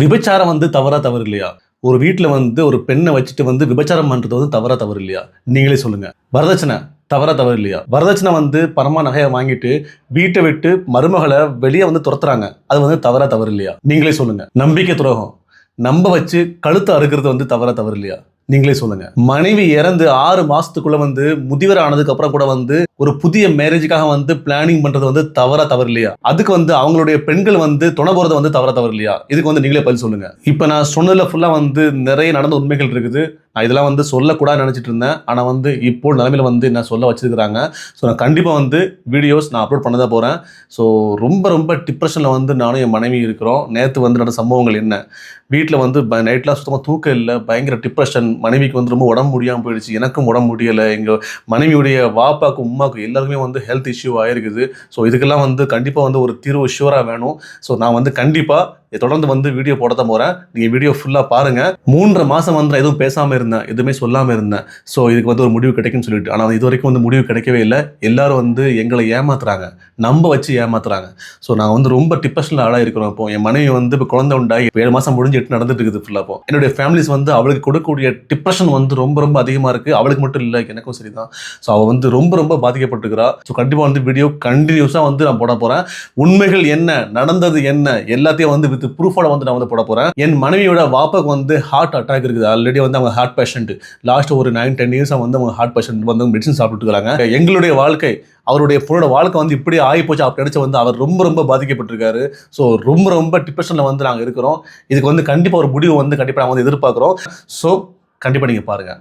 விபச்சாரம் வந்து தவறா தவறு இல்லையா? ஒரு வீட்ல வந்து ஒரு பெண்ண வச்சுட்டு வந்து விபச்சாரம் பண்றது வந்து தவறா தவறு இல்லையா? நீங்களே சொல்லுங்க. வரதட்சணை தவறா தவறு இல்லையா? வரதட்சணை வந்து பணமா நகைய வாங்கிட்டு வீட்ட விட்டு மருமகள வெளிய வந்து துரத்துறாங்க. அது வந்து தவறா தவறு இல்லையா? நீங்களே சொல்லுங்க. நம்பிக்கை துரோகம். நம்ப வச்சு கழுத்த அறுக்கிறது வந்து தவறா தவறு இல்லையா? நீங்களே சொல்லுங்க. மனைவி இறந்து 6 மாசத்துக்குள்ள வந்து முதியவர் ஆனதுக்கு அப்புறம் கூட வந்து ஒரு புதிய மேரேஜுக்காக வந்து பிளானிங் பண்றது வந்து தவறா தவறு இல்லையா? அதுக்கு வந்து அவங்களுடைய பெண்கள் வந்து துணை போறது வந்து தவறா தவறு இல்லையா? இதுக்கு வந்து நீங்களே பதில் சொல்லுங்க. இப்ப நான் சொன்னதுல ஃபுல்லா வந்து நிறைய நடந்த உண்மைகள் இருக்குது. நான் இதெல்லாம் வந்து சொல்லக்கூடாதுன்னு நினைச்சிட்டு இருந்தேன். ஆனா வந்து இப்போ நிலைமையில வந்து என்ன சொல்ல வச்சிருக்கிறாங்க. ஸோ நான் கண்டிப்பா வந்து வீடியோஸ் நான் அப்லோட் பண்ண தான் போறேன். ஸோ ரொம்ப ரொம்ப டிப்ரஷன்ல வந்து நானும் என் மனைவி இருக்கிறோம். நேத்து வந்து நடந்த சம்பவங்கள் என்ன? வீட்ல வந்து நைட்லாம் சுத்தமா தூக்கம் இல்ல. பயங்கர டிப்ரஷன். மனைவிக்கு வந்து ரொம்ப உடம்பு முடியாம போயிடுச்சு. எனக்கும் உடம்பு முடியல. எங்க மனைவியுடைய வாப்பாக்கும், உம்மாக்கும் எல்லாருக்குமே வந்து ஹெல்த் இஷ்யூ ஆயிருக்குது. ஸோ இதுக்கெல்லாம் வந்து கண்டிப்பா வந்து ஒரு தீர்வு ஷூரா வேணும். ஸோ நான் வந்து கண்டிப்பா தொடர்ந்து வந்து வீடியோ போட தான் போறேன். நீங்க வீடியோ ஃபுல்லா பாருங்க. 3 மாசம் வந்து நான் எதுவும் பேசாம இருந்தேன். எதுவுமே சொல்லாம இருந்தேன். ஸோ இதுக்கு வந்து ஒரு முடிவு கிடைக்கும்னு சொல்லிட்டு. ஆனா இதுவரைக்கும் வந்து முடிவு கிடைக்கவே இல்ல. எல்லாரும் வந்து எங்கள ஏமாத்துறாங்க. நம்ப வச்சு ஏமாத்துறாங்க. ஸோ நான் வந்து ரொம்ப டிப்ரஷன்ல ஆளாயிருக்கிறோம் இப்போ. என் மனைவி வந்து இப்போ குழந்தை உண்டாகி 7 மாசம் முடிஞ்சு 8 நடந்துட்டு இருக்குது ஃபுல்லா இப்போ. என்னுடைய ஃபேமிலிஸ் வந்து அவளுக்கு கொடுக்கக்கூடிய டிப்ரஷன் வந்து ரொம்ப ரொம்ப அதிகமா இருக்கு. அவளுக்கு மட்டும் இல்ல, எனக்கும் சரிதான். ஸோ அவ வந்து ரொம்ப ரொம்ப பாதிக்கப்பட்டிருக்கிறா. ஸோ கண்டிப்பா வந்து வீடியோ கண்டினியூஸா வந்து நான் போட போறேன். உண்மைகள் என்ன, நடந்தது என்ன, எல்லாத்தையும் வந்து வித் ப்ரூஃபோட வந்து நான் வந்து போட போறேன். என் மனைவியோட வாப்பாக்கு வந்து ஹார்ட் அட்டாக் இருக்குது. ஆல்ரெடி வந்து அவங்க ஹார்ட் பேஷண்ட். லாஸ்ட் ஒரு 9, 10 இயர்ஸா வந்து அவங்க ஹார்ட் பேஷண்ட் வந்து மெடிசன் சாப்பிட்டுட்டு இருக்காங்க. எங்களுடைய வாழ்க்கை, அவருடைய பொண்ணோட வாழ்க்கை வந்து இப்படி ஆகி போச்சு அப்படி நினைச்சு வந்து அவர் ரொம்ப ரொம்ப பாதிக்கப்பட்டிருக்காரு. ஸோ ரொம்ப ரொம்ப டிப்ரெஷன்ல வந்து நாங்கள் இருக்கிறோம். இதுக்கு வந்து கண்டிப்பா ஒரு முடிவு வந்து கண்டிப்பா நாங்கள் வந்து எதிர்பார்க்கிறோம். ஸோ கண்டிப்பா நீங்க பாருங்க.